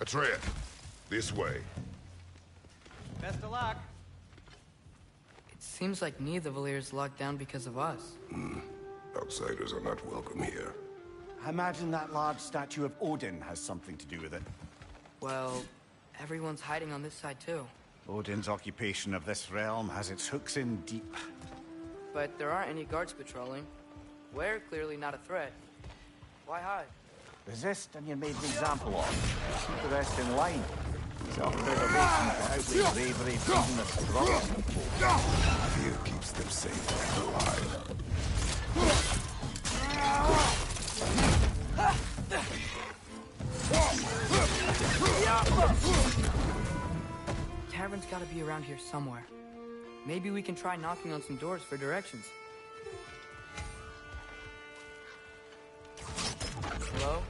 Atreya, this way. Best of luck. It seems like Nidavellir is locked down because of us. Outsiders are not welcome here. I imagine that large statue of Odin has something to do with it. Well, everyone's hiding on this side too. Odin's occupation of this realm has its hooks in deep. But there aren't any guards patrolling. We're clearly not a threat. Why hide? Resist and you're made an example of. Keep the rest in line. Self-preservation to outweigh bravery from the strongest of foes. Fear keeps them safe and alive. Tavern's gotta be around here somewhere. Maybe we can try knocking on some doors for directions. Hello?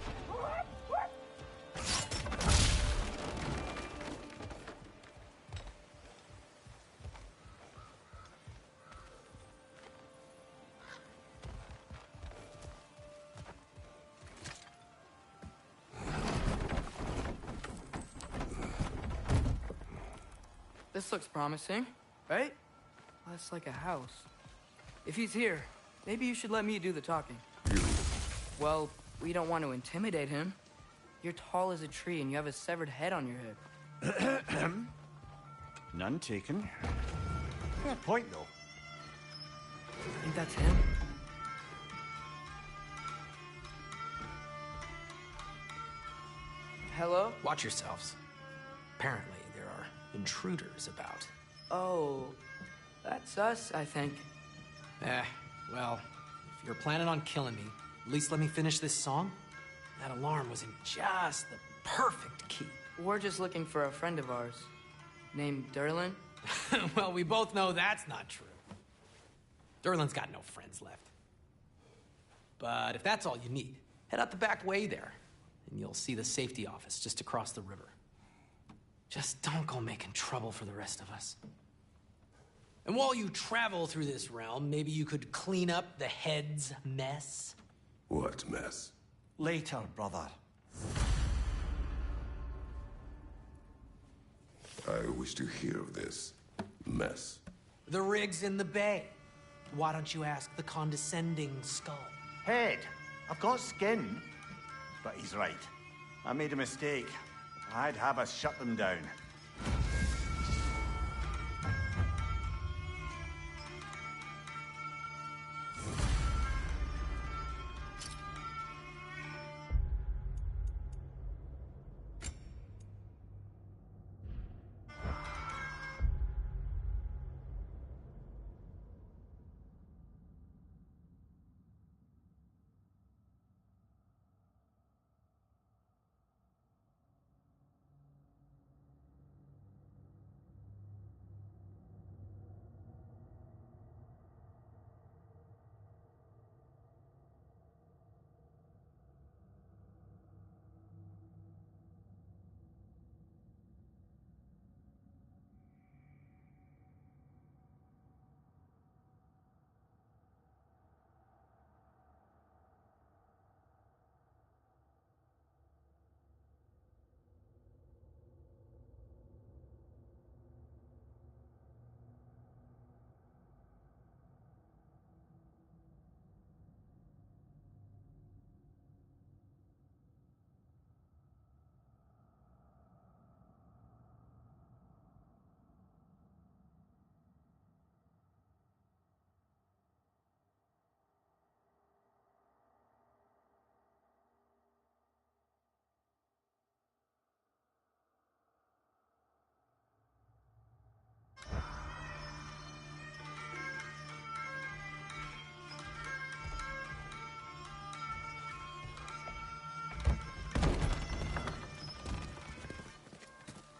This looks promising, right? That's like a house. If he's here, maybe you should let me do the talking. Well, we don't want to intimidate him. You're tall as a tree and you have a severed head on your head. None taken. Fair point, though. Think that's him? Hello? Watch yourselves. Apparently, there are intruders about. Oh, that's us, I think. Well, if you're planning on killing me, at least let me finish this song. That alarm was in just the perfect key. We're just looking for a friend of ours, named Durlin. Well, we both know that's not true. Durlin's got no friends left. But if that's all you need, head out the back way there, and you'll see the safety office just across the river. Just don't go making trouble for the rest of us. And while you travel through this realm, maybe you could clean up the head's mess? What mess? Later, brother. I wish to hear of this mess. The rig's in the bay. Why don't you ask the condescending skull? Head, I've got skin. But he's right. I made a mistake. I'd have us shut them down.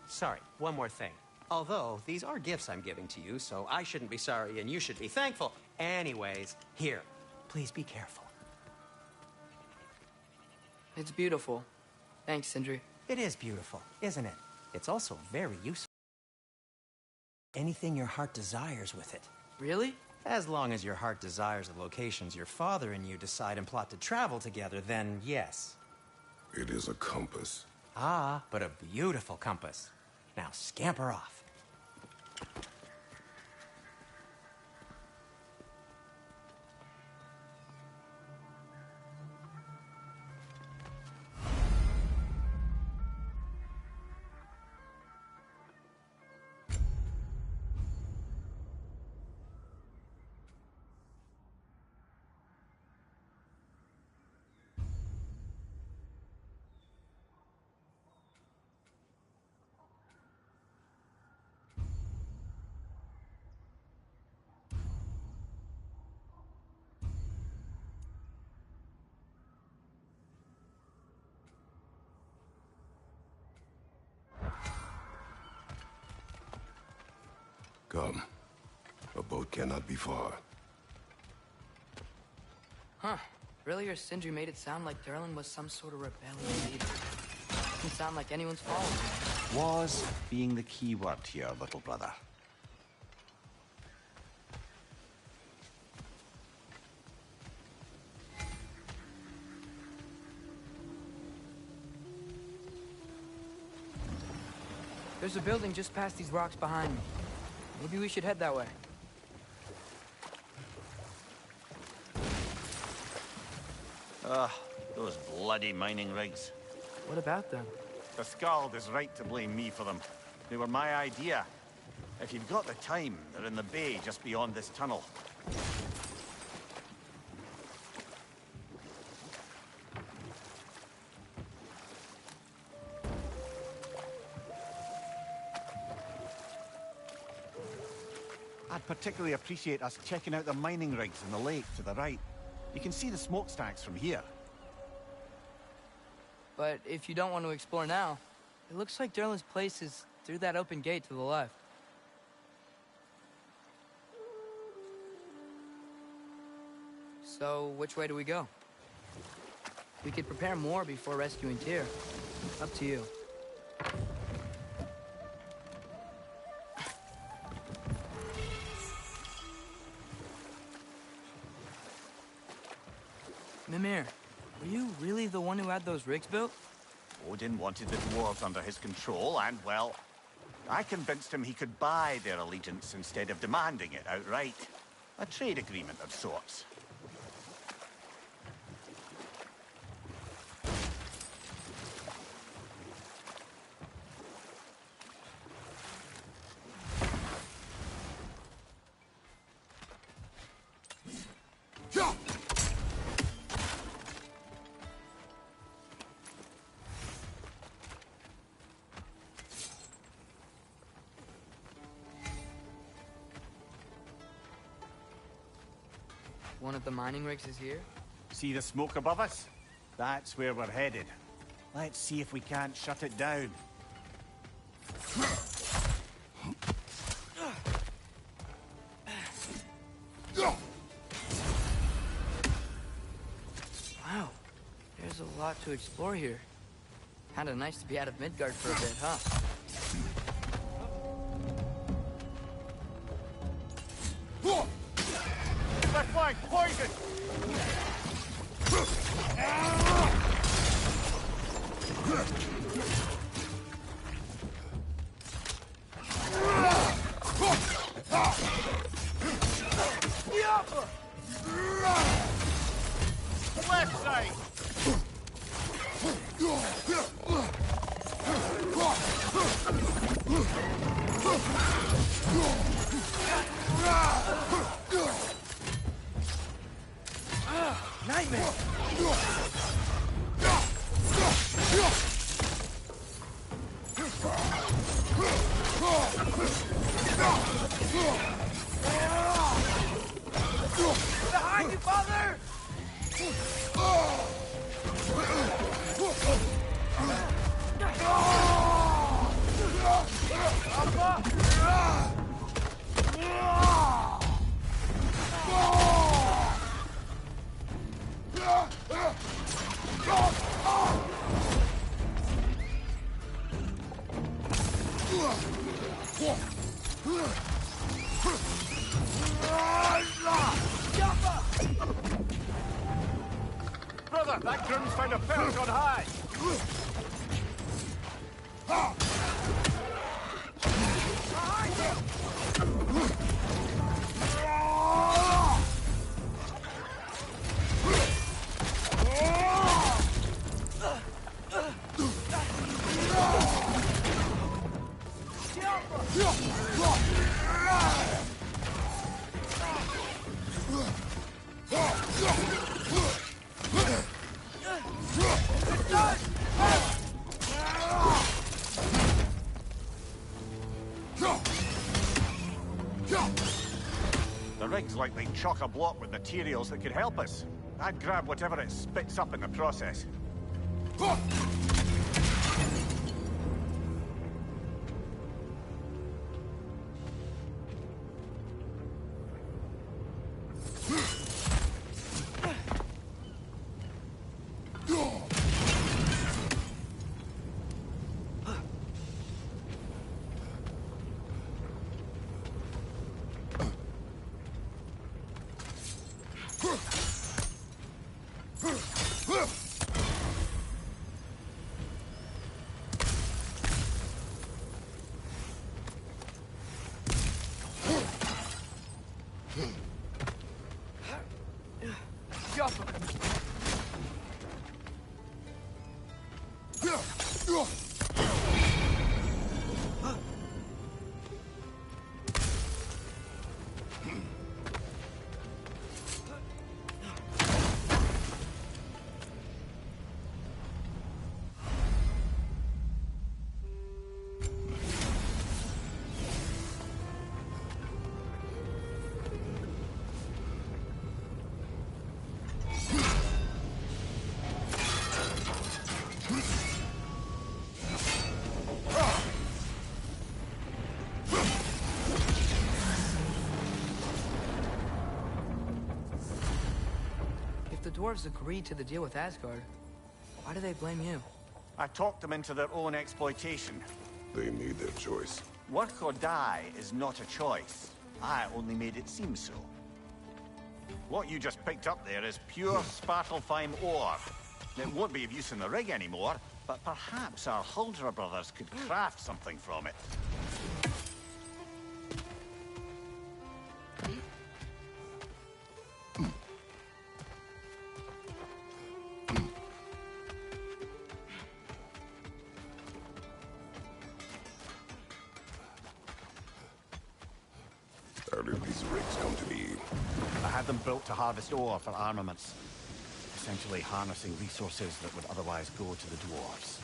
Sorry, one more thing. Although, these are gifts I'm giving to you, so I shouldn't be sorry and you should be thankful. Anyways, here, please be careful. It's beautiful. Thanks, Sindri. It is beautiful, isn't it? It's also very useful. Anything your heart desires with it. Really? As long as your heart desires the locations your father and you decide and plot to travel together, then yes. It is a compass. Ah, but a beautiful compass. Now scamper off. Come. A boat cannot be far. Huh. Earlier, Sindri made it sound like Durlin was some sort of rebellion leader. Doesn't sound like anyone's following him. Was being the key word here, little brother. There's a building just past these rocks behind me. Maybe we should head that way. Those bloody mining rigs. What about them? The Skald is right to blame me for them. They were my idea. If you've got the time, they're in the bay just beyond this tunnel. I'd particularly appreciate us checking out the mining rigs in the lake to the right. You can see the smokestacks from here. But if you don't want to explore now, it looks like Durlin's place is through that open gate to the left. So, which way do we go? We could prepare more before rescuing Tyr. Up to you. Mimir, were you really the one who had those rigs built? Odin wanted the dwarves under his control, and, well, I convinced him he could buy their allegiance instead of demanding it outright. A trade agreement of sorts. One of the mining rigs is here? See the smoke above us? That's where we're headed. Let's see if we can't shut it down. Wow, there's a lot to explore here. Kinda nice to be out of Midgard for a bit, huh? Left flank, poison! Left side! Nightmare! Behind you, father! Brother, that Grim's found a perch on high! The rig's likely chock-a-block with materials that could help us. I'd grab whatever it spits up in the process. If the dwarves agreed to the deal with Asgard, why do they blame you? I talked them into their own exploitation. They made their choice. Work or die is not a choice. I only made it seem so. What you just picked up there is pure Svartalfheim ore. It won't be of use in the rig anymore, but perhaps our Huldra brothers could craft something from it. How did these rigs come to be? I had them built to harvest ore for armaments. Essentially harnessing resources that would otherwise go to the dwarves.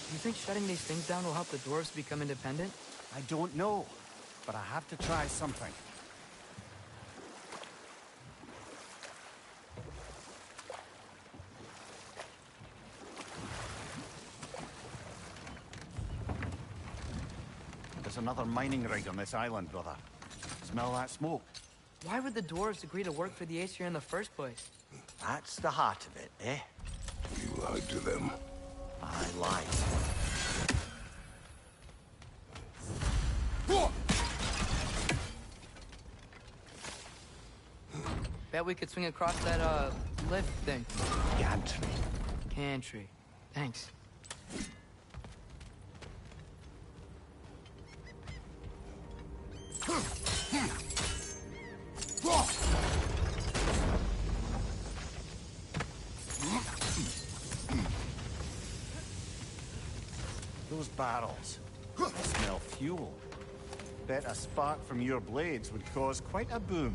Do you think shutting these things down will help the dwarves become independent? I don't know, but I have to try something. There's another mining rig on this island, brother. Smell that smoke? Why would the dwarves agree to work for the Aesir in the first place? That's the heart of it, eh? You lied to them. I lied. Bet we could swing across that, lift thing. Gantry. Gantry. Thanks. Those barrels. They smell fuel. Bet a spark from your blades would cause quite a boom.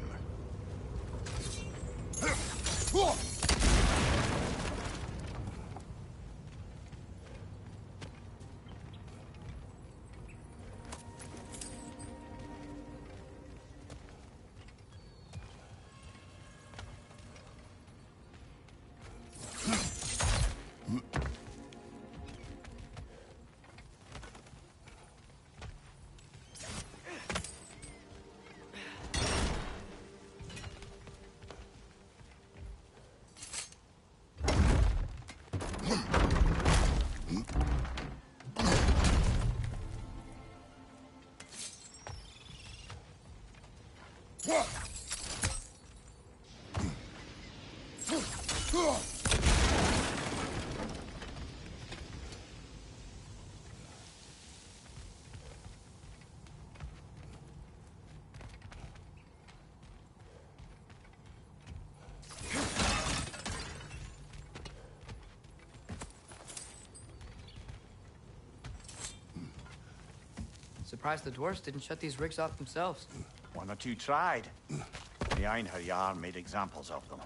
surprised the dwarves didn't shut these rigs off themselves. One or two tried. The Einherjar made examples of them.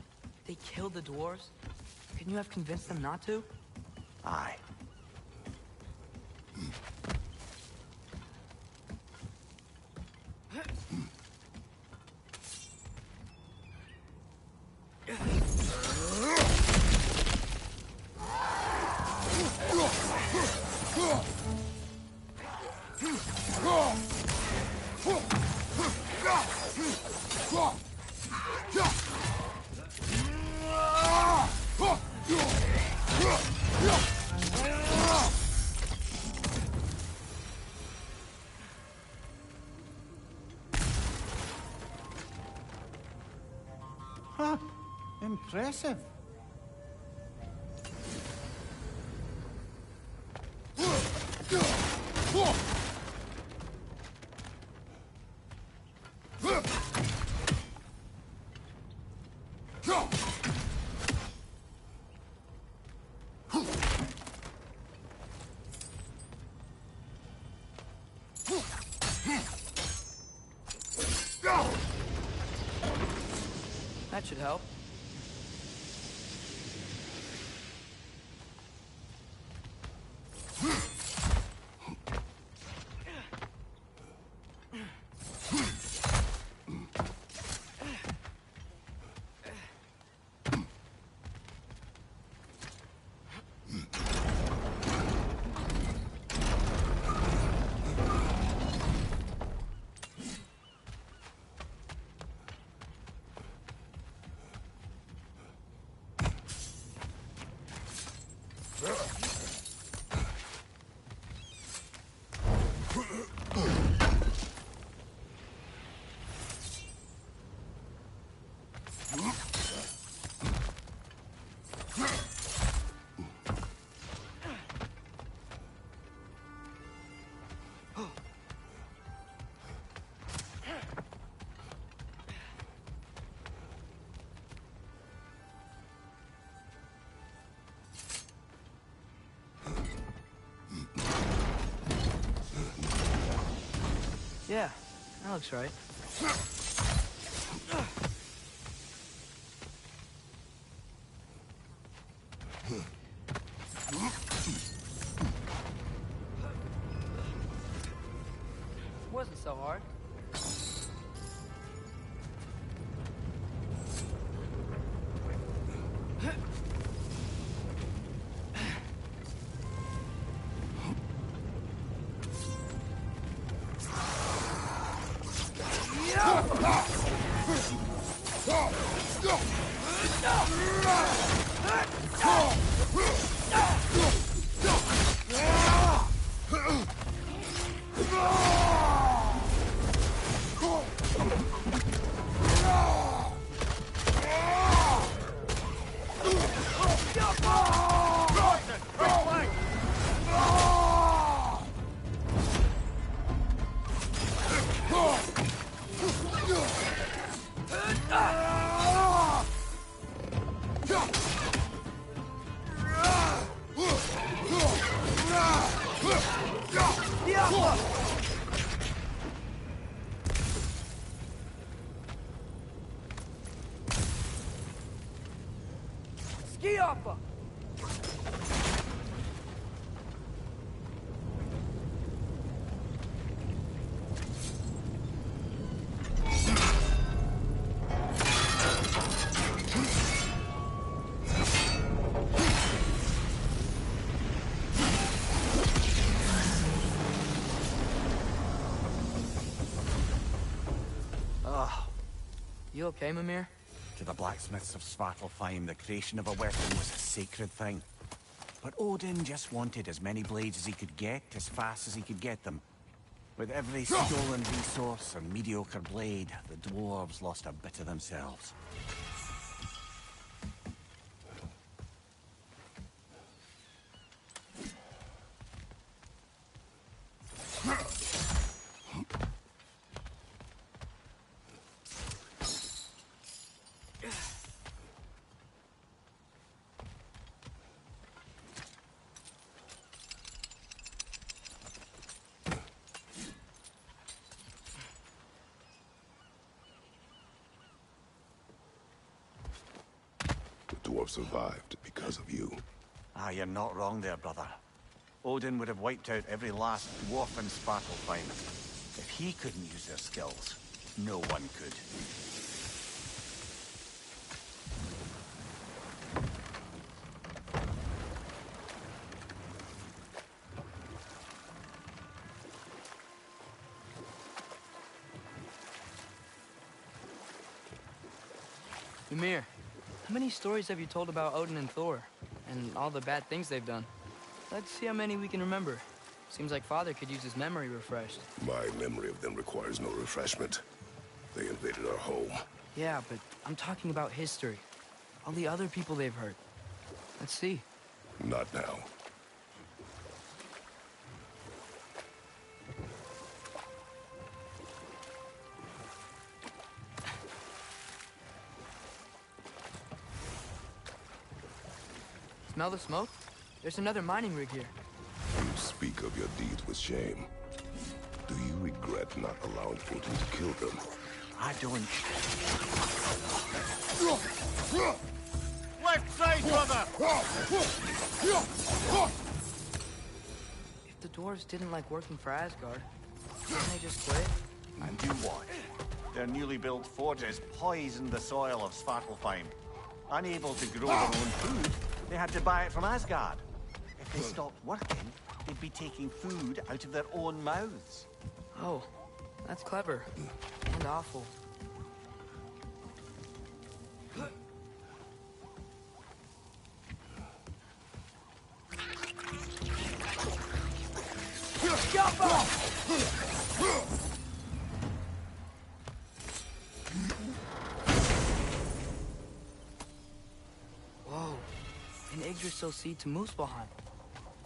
They killed the dwarves? Couldn't you have convinced them not to? Aye. Huh. Impressive. That should help. Yeah, that looks right. Wasn't so hard. Ski Oppa! You okay, Mimir? To the blacksmiths of Svartalfheim, the creation of a weapon was a sacred thing. But Odin just wanted as many blades as he could get, as fast as he could get them. With every stolen resource and mediocre blade, the dwarves lost a bit of themselves. dwarf survived because of you. Ah, you're not wrong there, brother. Odin would have wiped out every last dwarf in Svartalfheim. If he couldn't use their skills, no one could. Ymir, how many stories have you told about Odin and Thor? And all the bad things they've done? Let's see how many we can remember. Seems like Father could use his memory refreshed. My memory of them requires no refreshment. They invaded our home. Yeah, but I'm talking about history. All the other people they've hurt. Let's see. Not now. Smell the smoke? There's another mining rig here. You speak of your deeds with shame. Do you regret not allowing Odin to kill them? I don't. Left side, brother! If the dwarves didn't like working for Asgard, didn't they just quit? And do what? Their newly built forges poisoned the soil of Svartalfheim. Unable to grow their own food, they had to buy it from Asgard. If they stopped working, they'd be taking food out of their own mouths. Oh, that's clever. And awful. Whoa, an Yggdrasil seed to Muspelheim.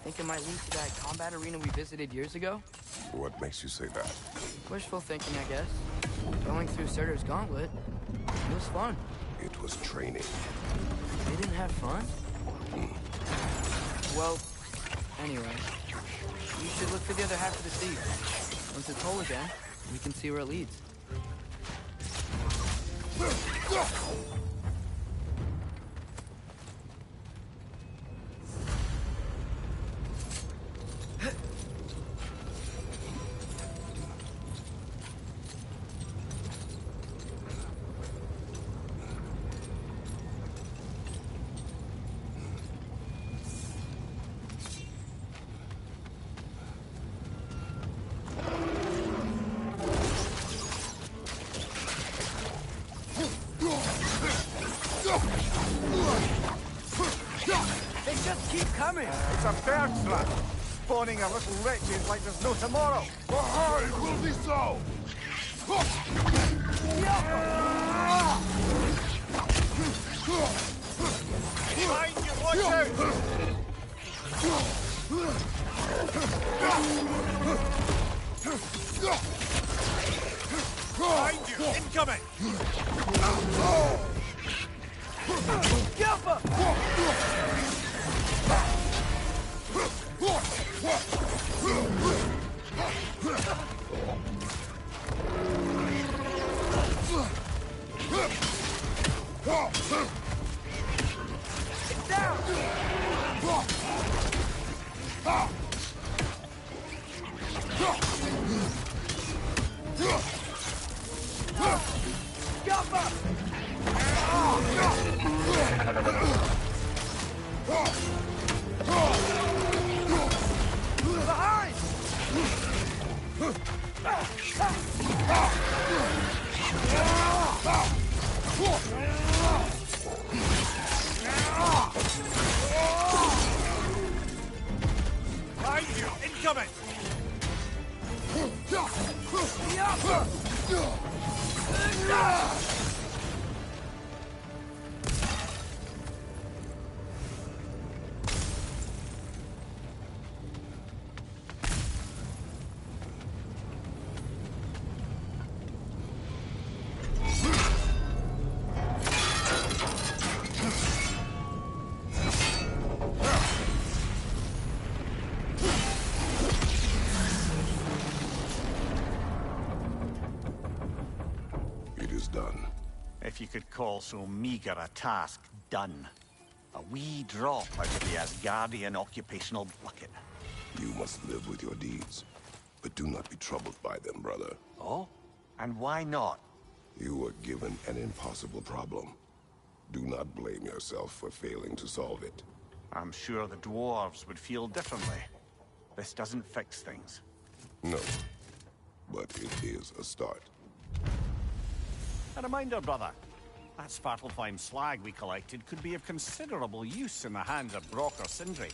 Think it might lead to that combat arena we visited years ago? What makes you say that? Wishful thinking, I guess. Going through Surtur's gauntlet, it was fun. It was training. They didn't have fun? Well, anyway, you should look for the other half of the seed. Once it's whole again, we can see where it leads. They just keep coming! It's a bird trap! Spawning a little wretches like there's no tomorrow! It will be so! Behind you, watch out! Behind you, incoming! Behind you, incoming! It is done. If you could call so meager a task done. A wee drop out of the Asgardian occupational bucket. You must live with your deeds, but do not be troubled by them, brother. Oh? And why not? You were given an impossible problem. Do not blame yourself for failing to solve it. I'm sure the dwarves would feel differently. This doesn't fix things. No, but it is a start. A reminder, brother. That Svartalfheim slag we collected could be of considerable use in the hands of Brock or Sindri.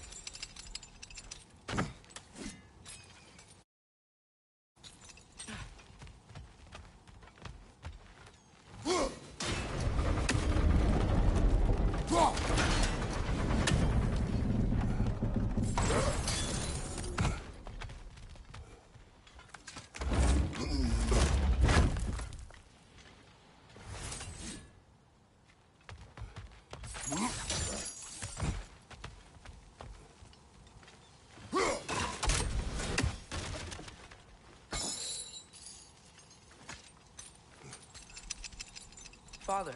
Father,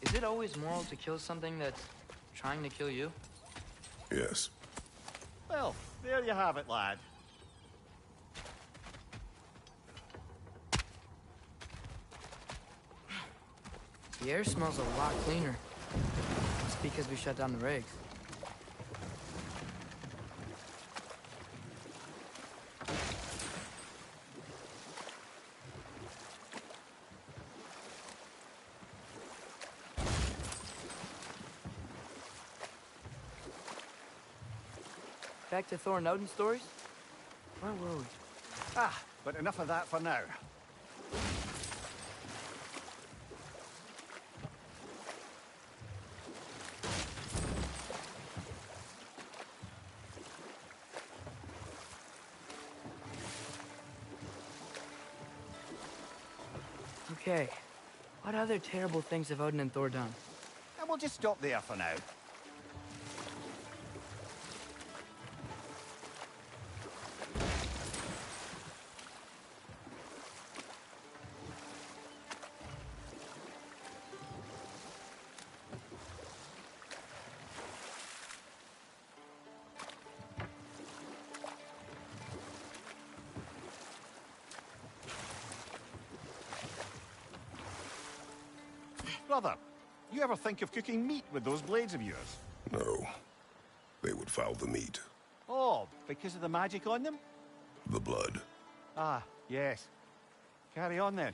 is it always moral to kill something that's trying to kill you? Yes. Well, there you have it, lad. The air smells a lot cleaner. It's because we shut down the rigs. Back to Thor and Odin stories? Where were we? Ah, but enough of that for now. Okay. What other terrible things have Odin and Thor done? And we'll just stop there for now. Brother, you ever think of cooking meat with those blades of yours? No. They would foul the meat. Oh, because of the magic on them? The blood. Ah, yes. Carry on then.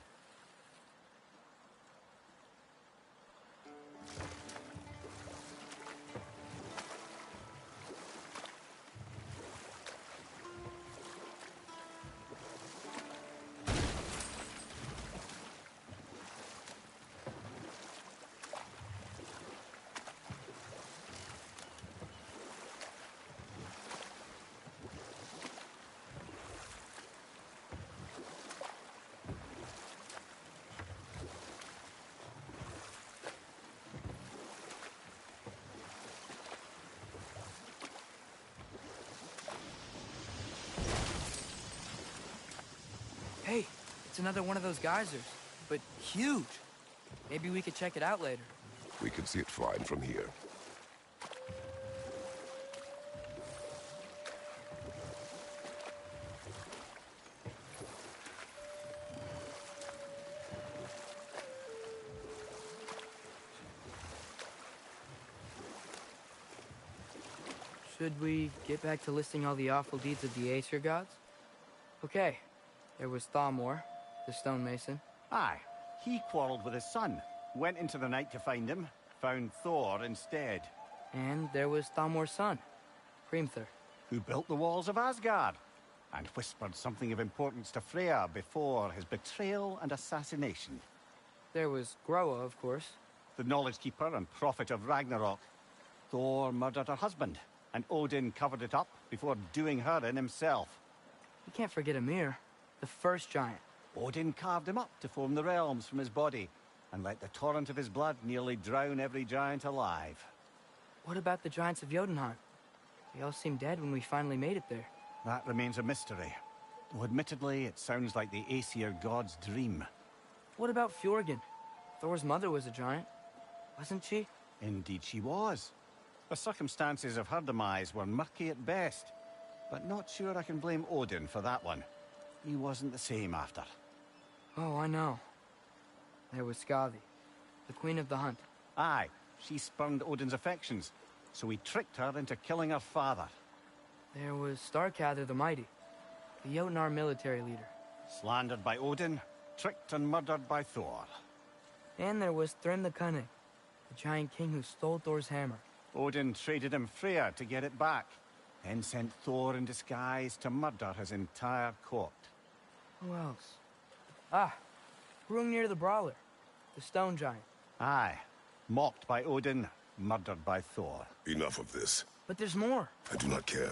Hey, it's another one of those geysers, but huge. Maybe we could check it out later. We can see it fine from here. Should we get back to listing all the awful deeds of the Aesir gods? Okay, there was Thalmor, the stonemason. Aye, he quarreled with his son, went into the night to find him, found Thor instead. And there was Thalmor's son, Hrimthur. Who built the walls of Asgard, and whispered something of importance to Freya before his betrayal and assassination. There was Groa, of course. The knowledge keeper and prophet of Ragnarok. Thor murdered her husband, and Odin covered it up before doing her in himself. You can't forget Ymir, the first giant. Odin carved him up to form the realms from his body, and let the torrent of his blood nearly drown every giant alive. What about the giants of Jotunheim? They all seemed dead when we finally made it there. That remains a mystery. Though admittedly, it sounds like the Aesir god's dream. What about Fjorgyn? Thor's mother was a giant, wasn't she? Indeed she was. The circumstances of her demise were murky at best, but not sure I can blame Odin for that one. He wasn't the same after. Oh, I know. There was Skavi, the queen of the hunt. Aye, she spurned Odin's affections, so he tricked her into killing her father. There was Starkather the Mighty, the Jotnar military leader. Slandered by Odin, tricked and murdered by Thor. And there was Thrym the Cunning, the giant king who stole Thor's hammer. Odin traded him Freya to get it back, then sent Thor in disguise to murder his entire court. Who else? Ah, Hrungnir the Brawler, the stone giant. Aye, mocked by Odin, murdered by Thor. Enough of this. But there's more. I do not care.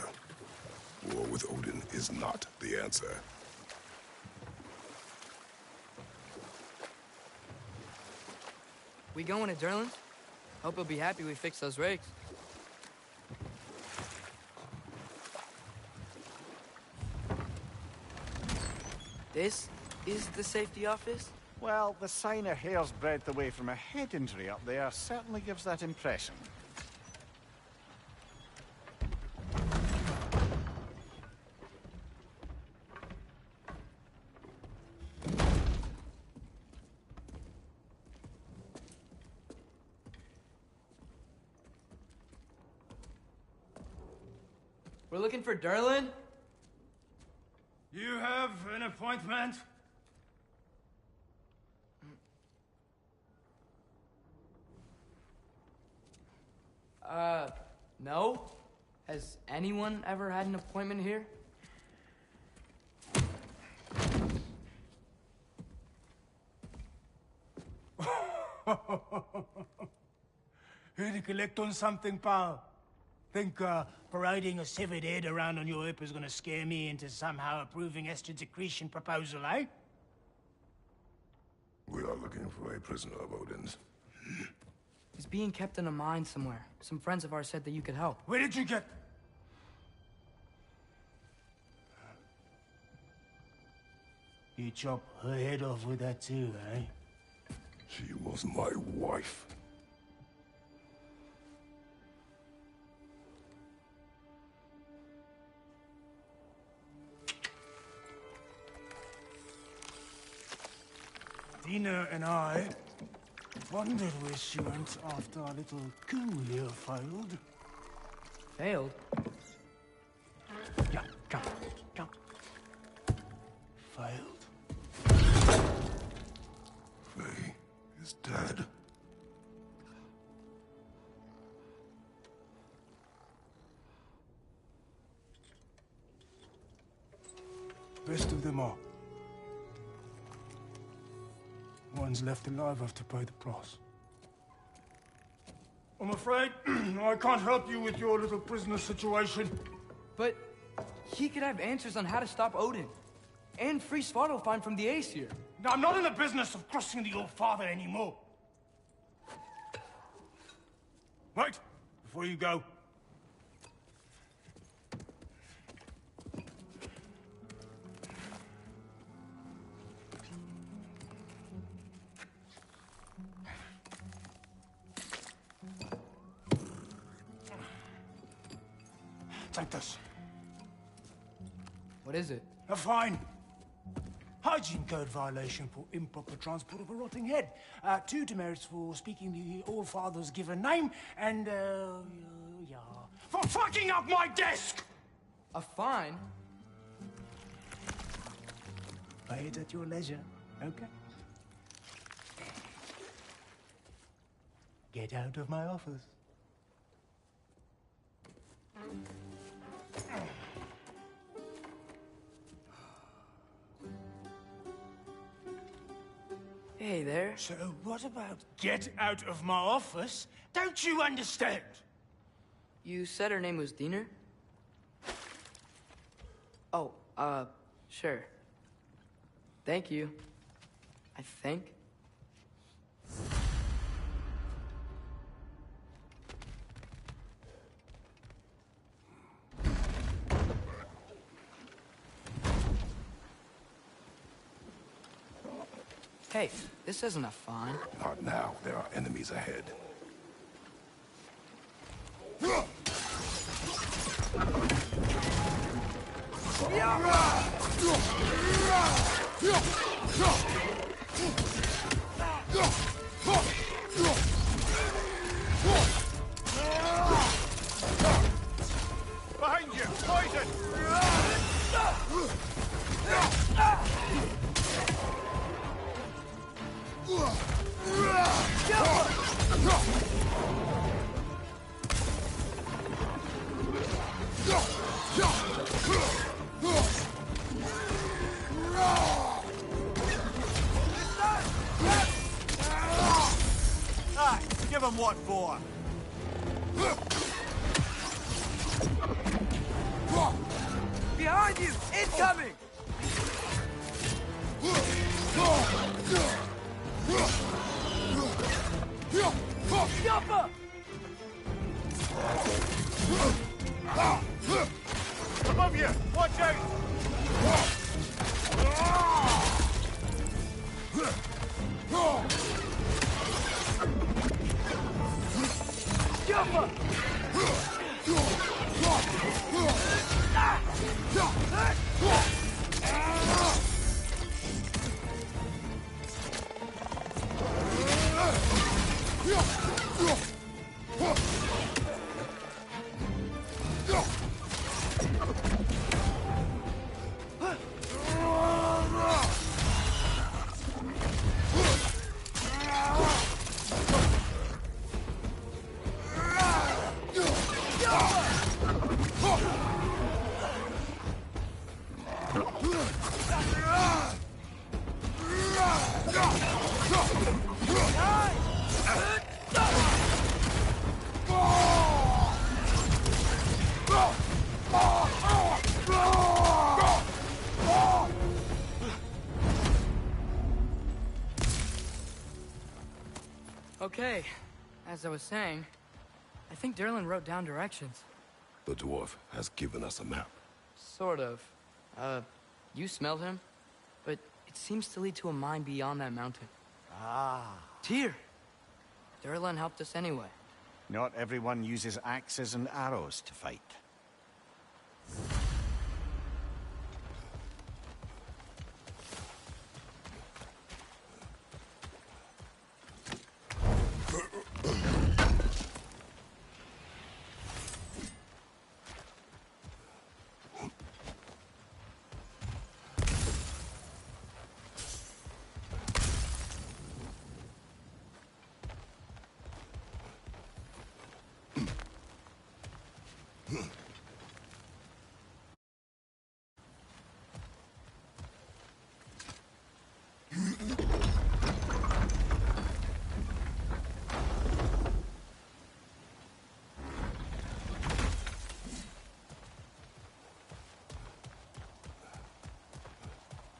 War with Odin is not the answer. We going to Durland? Hope he'll be happy we fixed those rigs. This is the safety office? Well, the sign a hair's breadth away from a head injury up there certainly gives that impression. We're looking for Durland? You have an appointment? No. Has anyone ever had an appointment here? Here to collect on something, pal? Think parading a severed head around on your hip is gonna scare me into somehow approving Esther's accretion proposal, eh? We are looking for a prisoner of Odin's. He's being kept in a mine somewhere. Some friends of ours said that you could help. Where did you get... You chop her head off with that too, eh? She was my wife. Dina and I wondered where she went after our little coup here failed. Failed? Yeah, come. Failed. Faye is dead. Best of them are. Ones left alive have to pay the price. I'm afraid I can't help you with your little prisoner situation. But he could have answers on how to stop Odin. And free Svartalfheim from the Aesir. I'm not in the business of crossing the old father anymore. Right, before you go. Take this. What is it? A fine. Hygiene code violation for improper transport of a rotting head. 2 demerits for speaking the All-Father's given name, and, yeah. For fucking up my desk! A fine? Pay it at your leisure, okay? Get out of my office. Hey there. So what about get out of my office? Don't you understand? You said her name was Diener? Oh, sure. Thank you. I think. Hey, this isn't a fine. Not now. There are enemies ahead. Behind you! Poison! Ah, give him what for? Behind you! Incoming! Jumper! Above you! Watch out! Jumper! Okay, as I was saying, I think Derlin wrote down directions. The dwarf has given us a map. Sort of. You smelled him? But it seems to lead to a mine beyond that mountain. Ah. Tyr! Derlin helped us anyway. Not everyone uses axes and arrows to fight.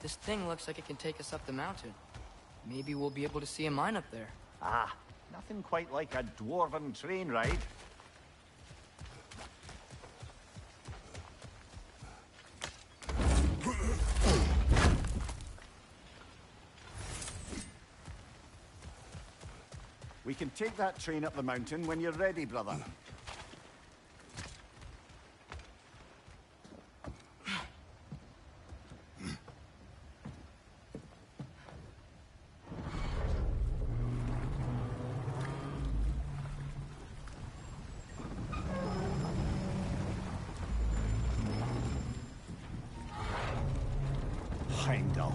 This thing looks like it can take us up the mountain. Maybe we'll be able to see a mine up there. Ah, nothing quite like a dwarven train ride. We can take that train up the mountain when you're ready, brother. Heimdall.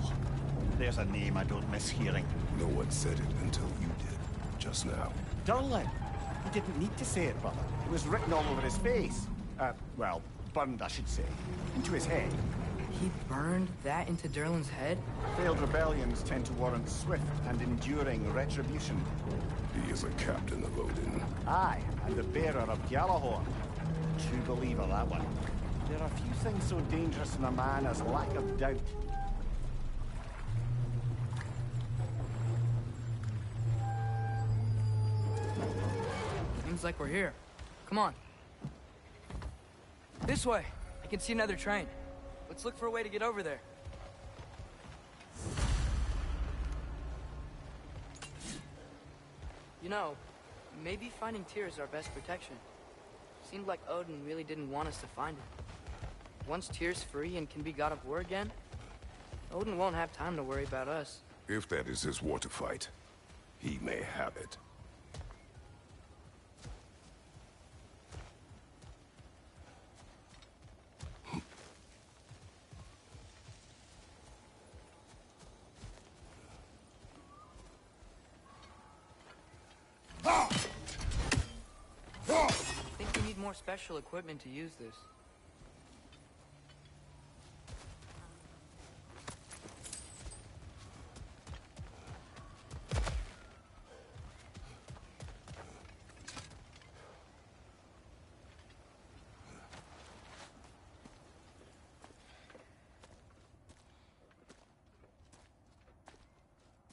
There's a name I don't miss hearing. No one said it until you did, just now. Durlin. He didn't need to say it, brother. It was written all over his face. Well, burned, I should say. Into his head. He burned that into Derlin's head? Failed rebellions tend to warrant swift and enduring retribution. He is a captain of Odin. Aye, and the bearer of Gjallarhorn. True believer, that one. There are few things so dangerous in a man as lack of doubt. Seems like we're here. Come on. This way. I can see another train. Let's look for a way to get over there. You know, maybe finding Tyr is our best protection. Seemed like Odin really didn't want us to find it. Once Tyr's free and can be God of War again, Odin won't have time to worry about us. If that is his war to fight, he may have it. I think we need more special equipment to use this.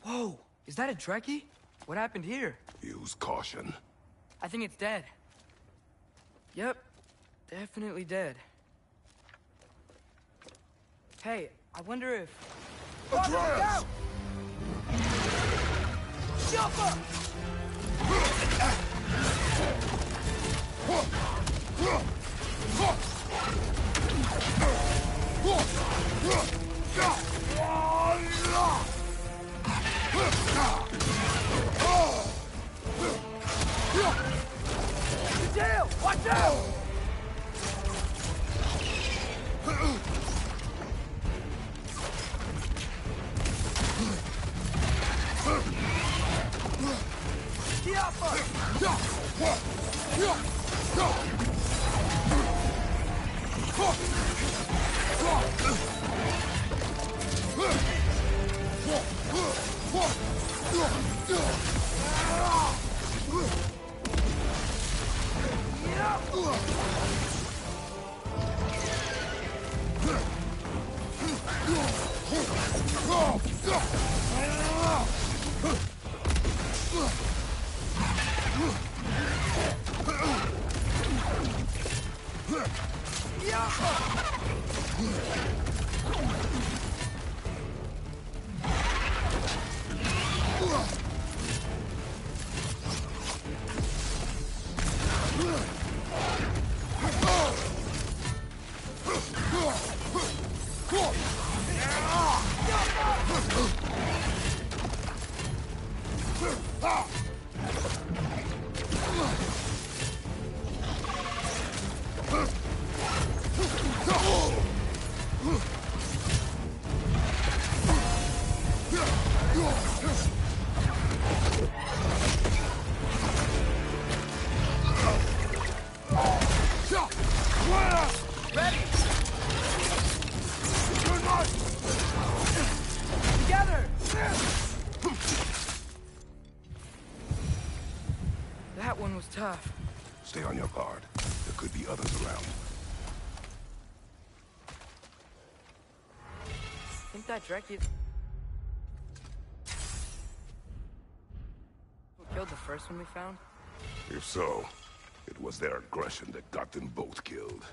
Whoa! Is that a Trekkie? What happened here? Use caution. I think it's dead. Yep, definitely dead. Hey, I wonder if... Atreus! Dale, watch out! That one was tough. Stay on your guard. There could be others around. Think that Trekkie... Who killed the first one we found? If so, it was their aggression that got them both killed.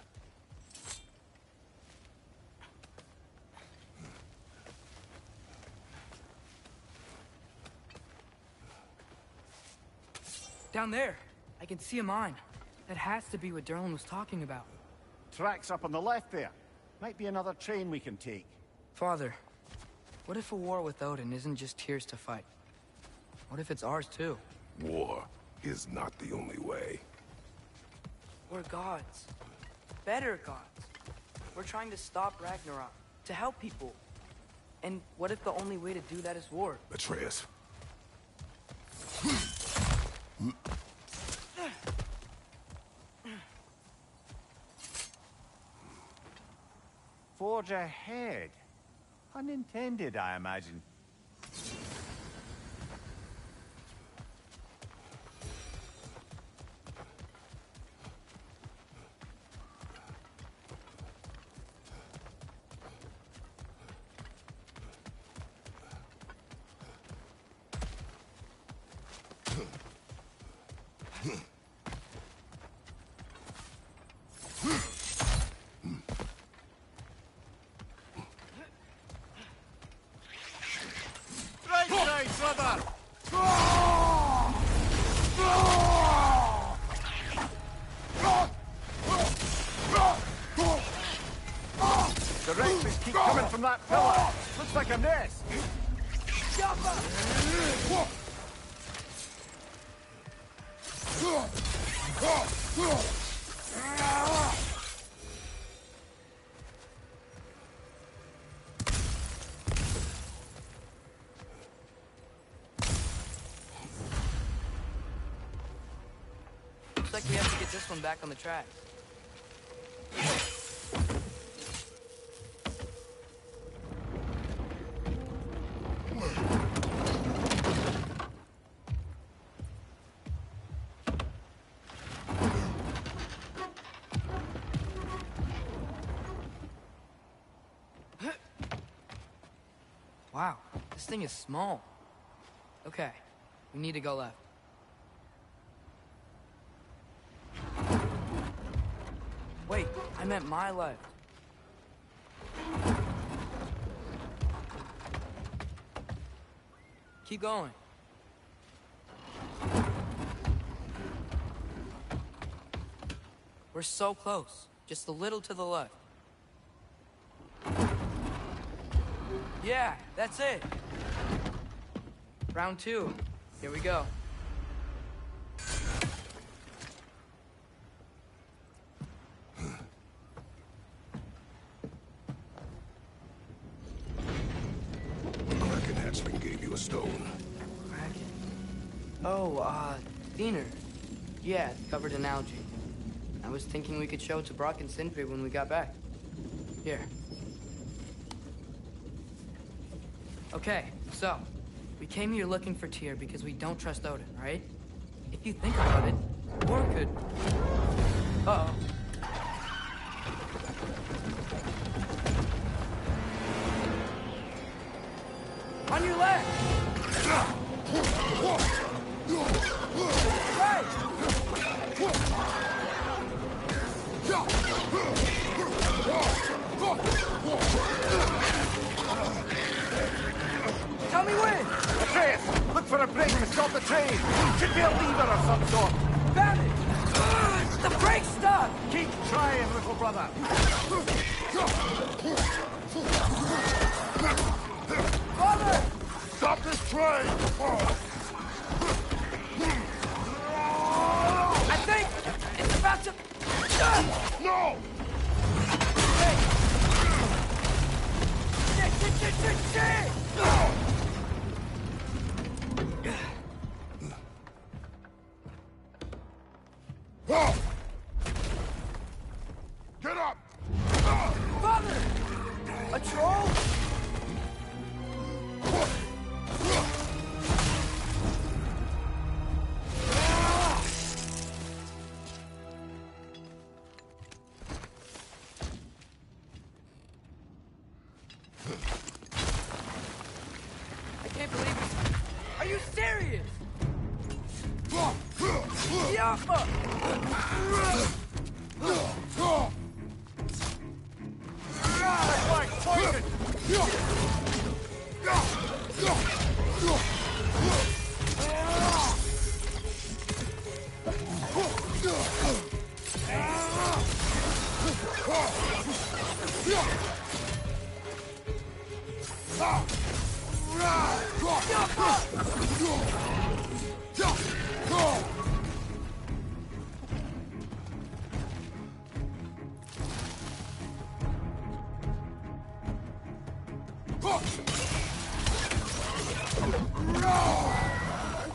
Down there. I can see a mine. That has to be what Derlin was talking about. Tracks up on the left there. Might be another train we can take. Father, what if a war with Odin isn't just Tyr's to fight? What if it's ours too? War is not the only way. We're gods. Better gods. We're trying to stop Ragnarok. To help people. And what if the only way to do that is war? Atreus. Forge ahead. Unintended, I imagine. that pillar! Looks like a nest! Looks like we have to get this one back on the tracks. Wow, this thing is small. Okay, we need to go left. Wait, I meant my left. Keep going. We're so close. Just a little to the left. Yeah, that's it. Round 2. Here we go. Kraken hatchling gave you a stone. Kraken. Oh, Diener. Yeah, covered in algae. I was thinking we could show it to Brock and Sindri when we got back. Here. Okay, so, we came here looking for Tyr because we don't trust Odin, right? If you think about it, war could... Uh-oh. On your left! Right! Tell me when! Atreus! Look for a brake to stop the train! Should be a lever of some sort! Found it! The brake's stuck! Keep trying, little brother! Father! Stop this train! I think it's about to... No! Hey! Shit! Get up! Father! A troll? I can't believe it. Are you serious? Yappa! Like poison!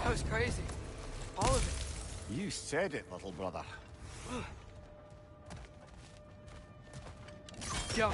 That was crazy. All of it. You said it, little brother. Yo.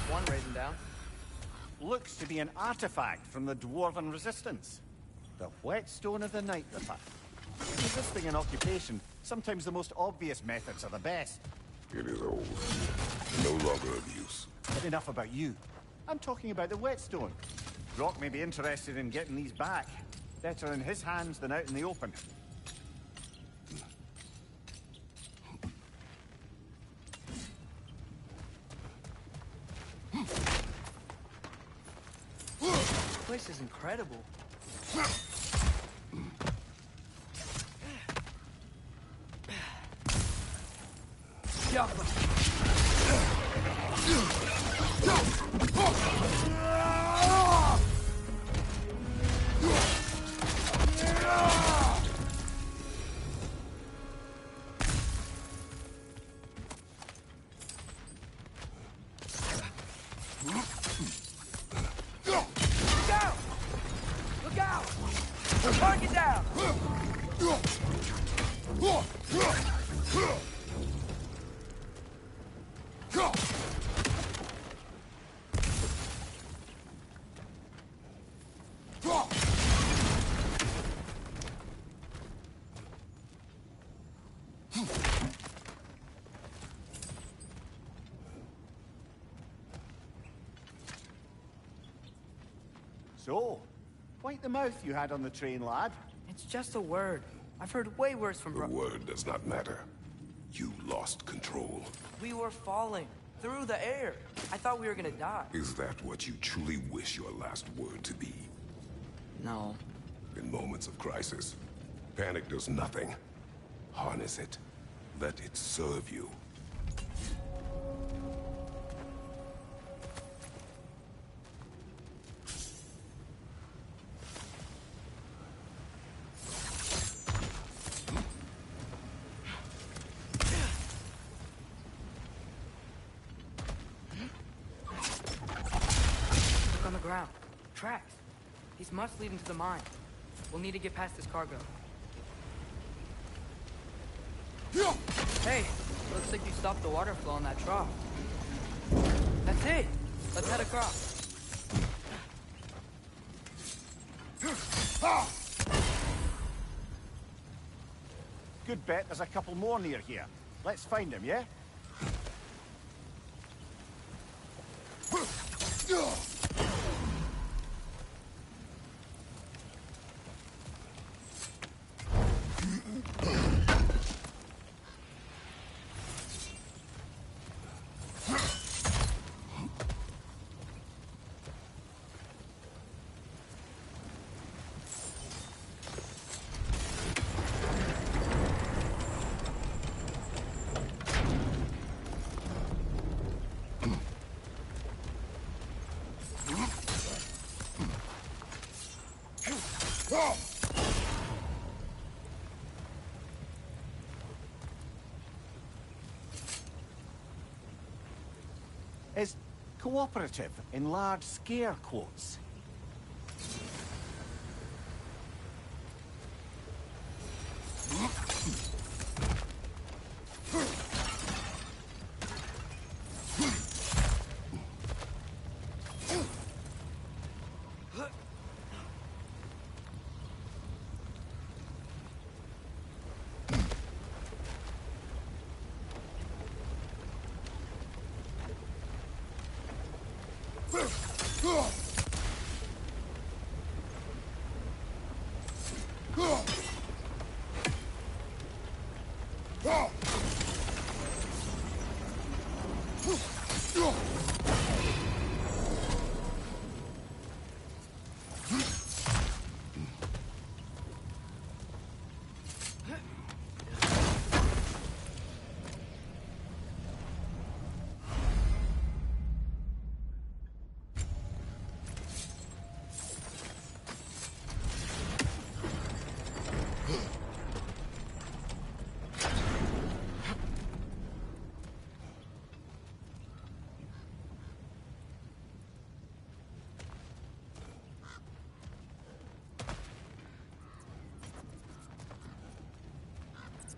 One raising down. Looks to be an artifact from the Dwarven Resistance. The whetstone of the Night Reaper. Resisting an occupation, sometimes the most obvious methods are the best. It is old. No longer of use. But enough about you. I'm talking about the whetstone. Rock may be interested in getting these back. Better in his hands than out in the open. This place is incredible. Target down! So, wipe the mouth you had on the train, lad. It's just a word. I've heard way worse from The word does not matter. You lost control. We were falling through the air. I thought we were gonna die. Is that what you truly wish your last word to be? No. In moments of crisis, panic does nothing. Harness it. Let it serve you. Look on the ground. Tracks. These must lead into the mine. We'll need to get past this cargo. Hey, looks like you stopped the water flow on that trough. That's it. Let's head across. Good bet there's a couple more near here. Let's find them, yeah? Is cooperative in large scare quotes.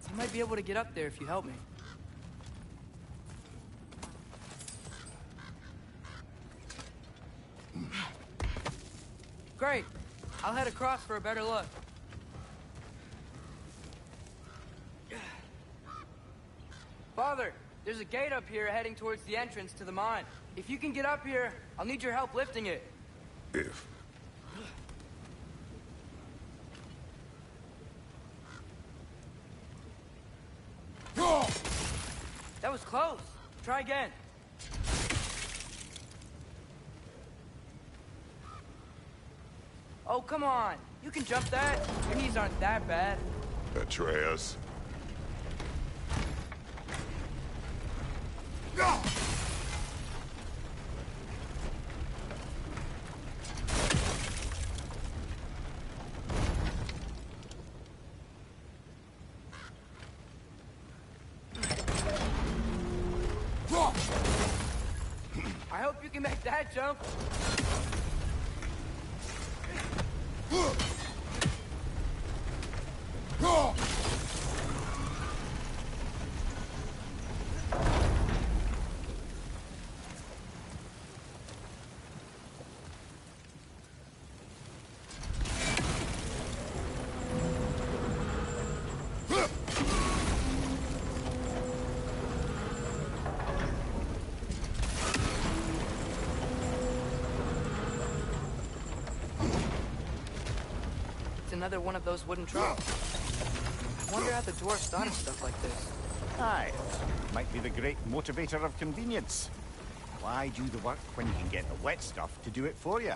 I might be able to get up there if you help me. Great. I'll head across for a better look. Father, there's a gate up here heading towards the entrance to the mine. If you can get up here, I'll need your help lifting it. If. That was close. Try again. Oh, come on. You can jump that. Your knees aren't that bad. Atreus. I hope you can make that jump. Another one of those wooden troughs. I wonder how the dwarves thought of stuff like this. Aye. Might be the great motivator of convenience. Why do the work when you can get the wet stuff to do it for you?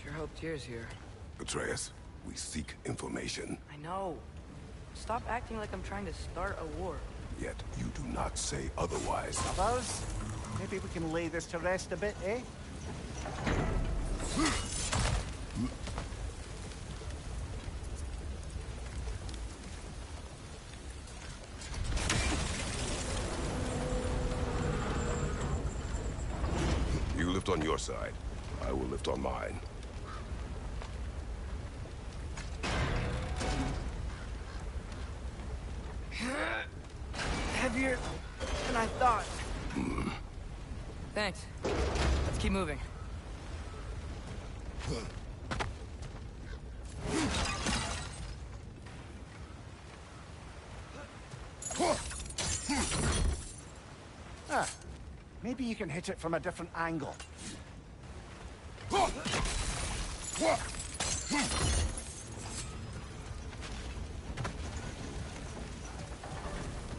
Sure hope Tyr's here. Atreus, we seek information. I know. Stop acting like I'm trying to start a war. Yet you do not say otherwise. Others? Maybe we can lay this to rest a bit, eh? You lift on your side. I will lift on mine. Heavier than I thought. Thanks. Let's keep moving. Ah, maybe you can hit it from a different angle.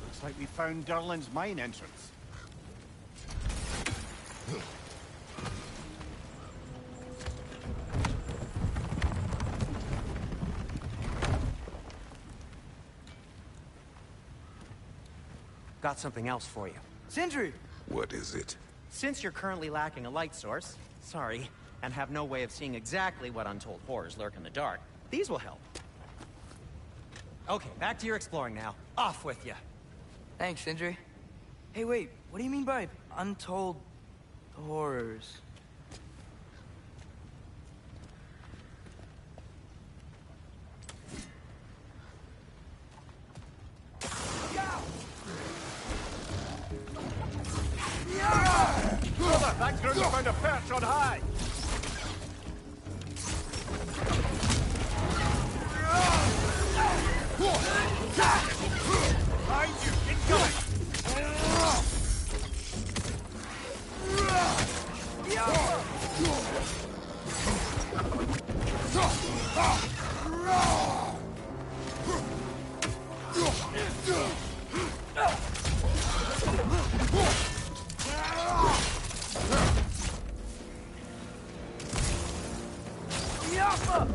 Looks like we found Durlin's mine entrance. Got something else for you. Sindri! What is it? Since you're currently lacking a light source, sorry, and have no way of seeing exactly what untold horrors lurk in the dark, these will help. Okay, back to your exploring now. Off with you. Thanks, Sindri. Hey, wait. What do you mean by untold horrors? Scout found a perch on high! Behind you! Incoming! Yaffa!